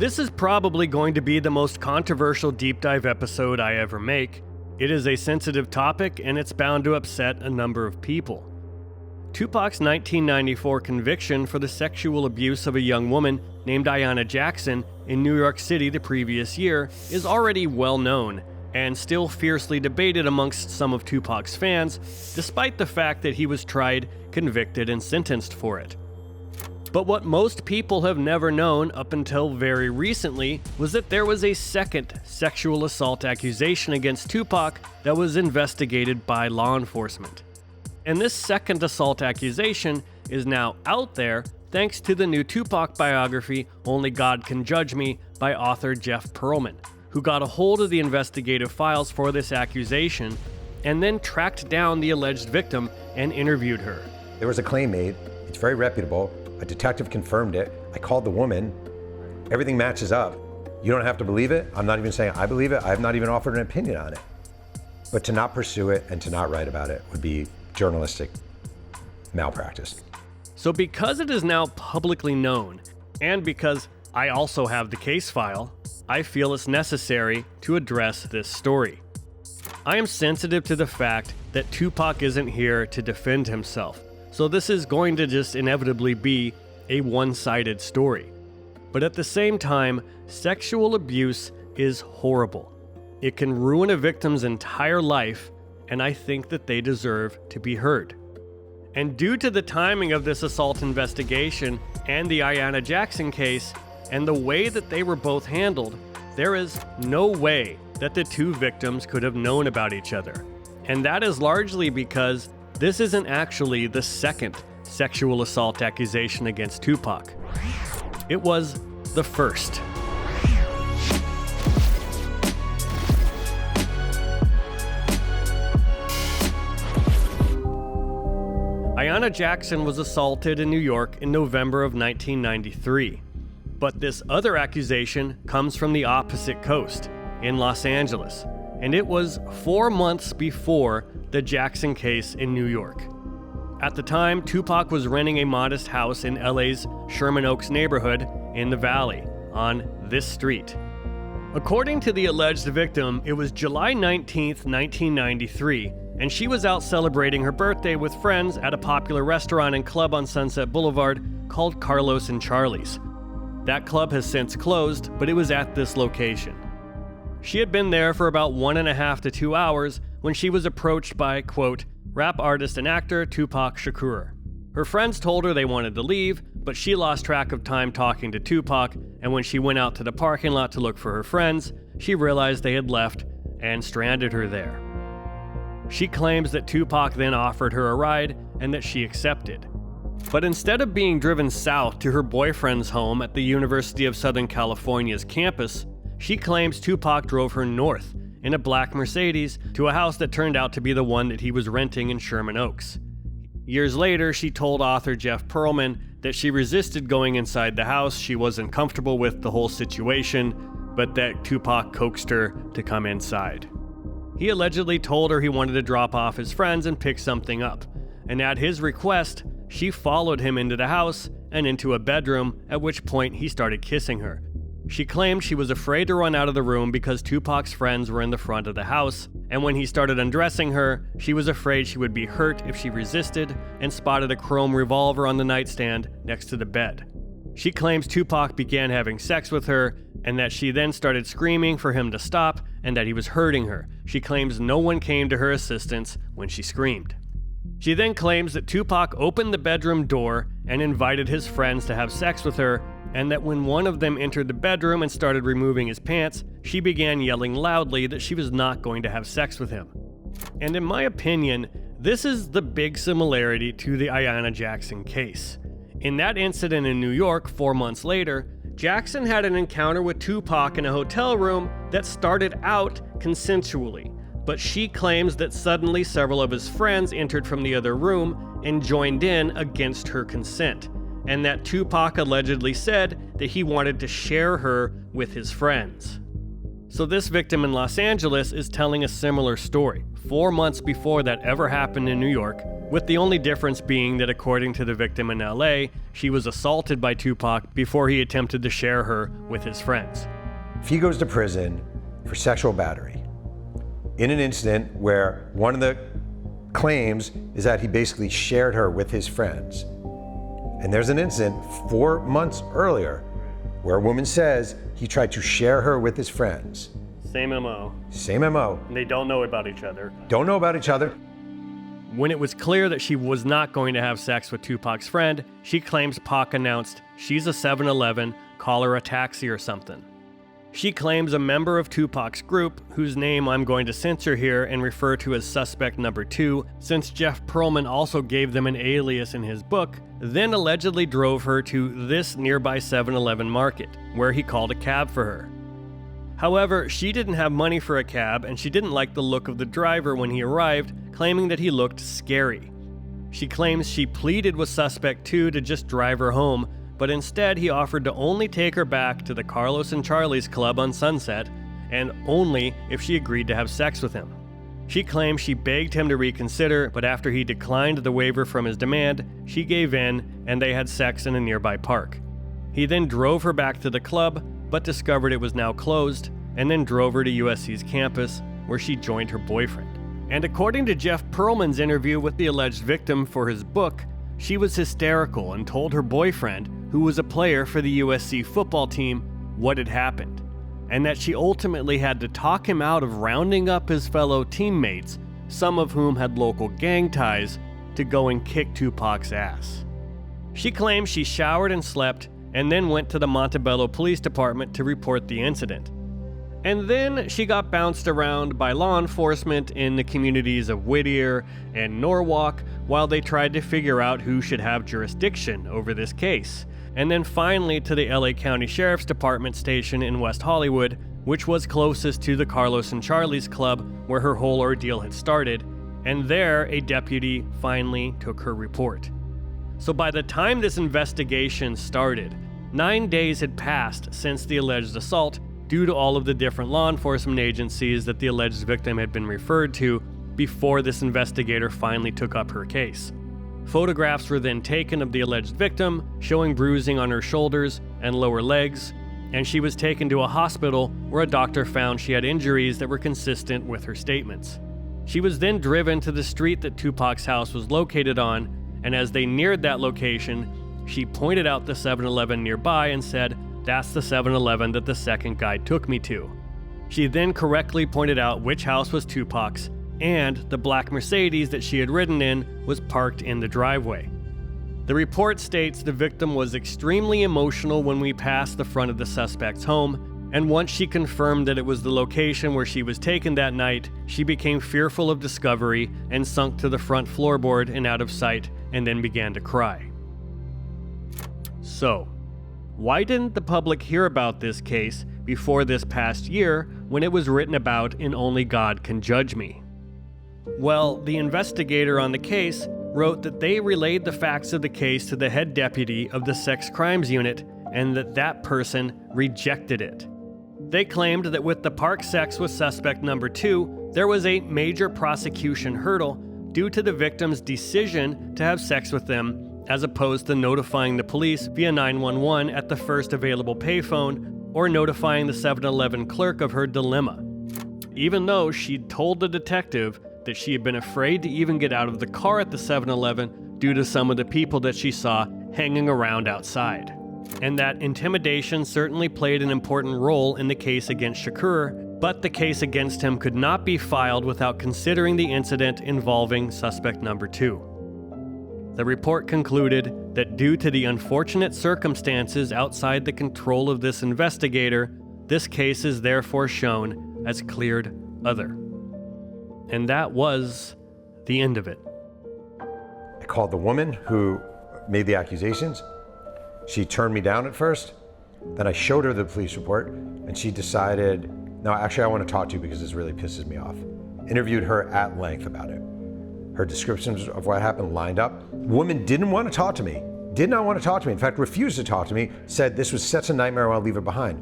This is probably going to be the most controversial deep dive episode I ever make. It is a sensitive topic and it's bound to upset a number of people. Tupac's 1994 conviction for the sexual abuse of a young woman named Ayanna Jackson in New York City the previous year is already well known and still fiercely debated amongst some of Tupac's fans, despite the fact that he was tried, convicted, and sentenced for it. But what most people have never known up until very recently was that there was a second sexual assault accusation against Tupac that was investigated by law enforcement. And this second assault accusation is now out there thanks to the new Tupac biography, Only God Can Judge Me, by author Jeff Pearlman, who got a hold of the investigative files for this accusation and then tracked down the alleged victim and interviewed her. There was a claim made. It's very reputable. A detective confirmed it. I called the woman. Everything matches up. You don't have to believe it. I'm not even saying I believe it. I have not even offered an opinion on it. But to not pursue it and to not write about it would be journalistic malpractice. So because it is now publicly known, and because I also have the case file, I feel it's necessary to address this story. I am sensitive to the fact that Tupac isn't here to defend himself, so this is going to just inevitably be a one-sided story. But at the same time, sexual abuse is horrible. It can ruin a victim's entire life, and I think that they deserve to be heard. And due to the timing of this assault investigation and the Ayanna Jackson case, and the way that they were both handled, there is no way that the two victims could have known about each other. And that is largely because this isn't actually the second sexual assault accusation against Tupac. It was the first. Ayanna Jackson was assaulted in New York in November of 1993. But this other accusation comes from the opposite coast, in Los Angeles, and it was 4 months before the Jackson case in New York. At the time, Tupac was renting a modest house in LA's Sherman Oaks neighborhood in the Valley, on this street. According to the alleged victim, it was July 19th, 1993, and she was out celebrating her birthday with friends at a popular restaurant and club on Sunset Boulevard called Carlos and Charlie's. That club has since closed, but it was at this location. She had been there for about 1.5 to 2 hours when she was approached by, quote, rap artist and actor Tupac Shakur. Her friends told her they wanted to leave, but she lost track of time talking to Tupac, and when she went out to the parking lot to look for her friends, she realized they had left and stranded her there. She claims that Tupac then offered her a ride and that she accepted. But instead of being driven south to her boyfriend's home at the University of Southern California's campus, she claims Tupac drove her north in a black Mercedes to a house that turned out to be the one that he was renting in Sherman Oaks. Years later, she told author Jeff Pearlman that she resisted going inside the house. She wasn't comfortable with the whole situation, but that Tupac coaxed her to come inside. He allegedly told her he wanted to drop off his friends and pick something up, and at his request, she followed him into the house and into a bedroom, at which point he started kissing her. She claimed she was afraid to run out of the room because Tupac's friends were in the front of the house, and when he started undressing her, she was afraid she would be hurt if she resisted and spotted a chrome revolver on the nightstand next to the bed. She claims Tupac began having sex with her and that she then started screaming for him to stop and that he was hurting her. She claims no one came to her assistance when she screamed. She then claims that Tupac opened the bedroom door and invited his friends to have sex with her, and that when one of them entered the bedroom and started removing his pants, she began yelling loudly that she was not going to have sex with him. And in my opinion, this is the big similarity to the Ayanna Jackson case. In that incident in New York 4 months later, Jackson had an encounter with Tupac in a hotel room that started out consensually, but she claims that suddenly several of his friends entered from the other room and joined in against her consent, and that Tupac allegedly said that he wanted to share her with his friends. So this victim in Los Angeles is telling a similar story. 4 months before that ever happened in New York, with the only difference being that according to the victim in LA, she was assaulted by Tupac before he attempted to share her with his friends. If he goes to prison for sexual battery in an incident where one of the claims is that he basically shared her with his friends, and there's an incident 4 months earlier where a woman says he tried to share her with his friends. Same MO. Same MO. And they don't know about each other. Don't know about each other. When it was clear that she was not going to have sex with Tupac's friend, she claims Pac announced, "She's a 7-Eleven, call her a taxi or something." She claims a member of Tupac's group, whose name I'm going to censor here and refer to as suspect number 2, since Jeff Pearlman also gave them an alias in his book, then allegedly drove her to this nearby 7-Eleven market, where he called a cab for her. However, she didn't have money for a cab and she didn't like the look of the driver when he arrived, claiming that he looked scary. She claims she pleaded with suspect 2 to just drive her home, but instead he offered to only take her back to the Carlos and Charlie's club on Sunset, and only if she agreed to have sex with him. She claims she begged him to reconsider, but after he declined the waiver from his demand, she gave in and they had sex in a nearby park. He then drove her back to the club, but discovered it was now closed, and then drove her to USC's campus, where she joined her boyfriend. And according to Jeff Pearlman's interview with the alleged victim for his book, she was hysterical and told her boyfriend, who was a player for the USC football team, what had happened, and that she ultimately had to talk him out of rounding up his fellow teammates, some of whom had local gang ties, to go and kick Tupac's ass. She claims she showered and slept, and then went to the Montebello Police Department to report the incident. And then she got bounced around by law enforcement in the communities of Whittier and Norwalk while they tried to figure out who should have jurisdiction over this case. And then finally to the LA County Sheriff's Department station in West Hollywood, which was closest to the Carlos and Charlie's club where her whole ordeal had started, and there a deputy finally took her report. So by the time this investigation started, 9 days had passed since the alleged assault due to all of the different law enforcement agencies that the alleged victim had been referred to before this investigator finally took up her case. Photographs were then taken of the alleged victim, showing bruising on her shoulders and lower legs, and she was taken to a hospital where a doctor found she had injuries that were consistent with her statements. She was then driven to the street that Tupac's house was located on, and as they neared that location, she pointed out the 7-Eleven nearby and said, "That's the 7-Eleven that the second guy took me to." She then correctly pointed out which house was Tupac's, and the black Mercedes that she had ridden in was parked in the driveway. The report states the victim was extremely emotional when we passed the front of the suspect's home, and once she confirmed that it was the location where she was taken that night, she became fearful of discovery and sunk to the front floorboard and out of sight, and then began to cry. So, why didn't the public hear about this case before this past year when it was written about in Only God Can Judge Me? Well, the investigator on the case wrote that they relayed the facts of the case to the head deputy of the sex crimes unit and that person rejected it. They claimed that with the park sex with suspect number 2, there was a major prosecution hurdle due to the victim's decision to have sex with them, as opposed to notifying the police via 911 at the first available payphone or notifying the 7-Eleven clerk of her dilemma. Even though she'd told the detective that she had been afraid to even get out of the car at the 7-Eleven due to some of the people that she saw hanging around outside. And that intimidation certainly played an important role in the case against Shakur, but the case against him could not be filed without considering the incident involving suspect number 2. The report concluded that due to the unfortunate circumstances outside the control of this investigator, this case is therefore shown as cleared other. And that was the end of it. I called the woman who made the accusations. She turned me down at first. Then I showed her the police report, and she decided, no, actually I want to talk to you because this really pisses me off. Interviewed her at length about it. Her descriptions of what happened lined up. Woman didn't want to talk to me. Did not want to talk to me. In fact, refused to talk to me. Said this was such a nightmare, I want to leave it behind.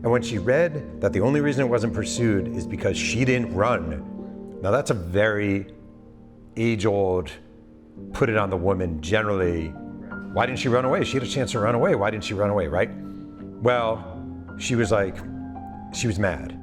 And when she read that the only reason it wasn't pursued is because she didn't run. Now that's a very age-old put it on the woman generally. Why didn't she run away? She had a chance to run away. Why didn't she run away, right? Well, she was mad.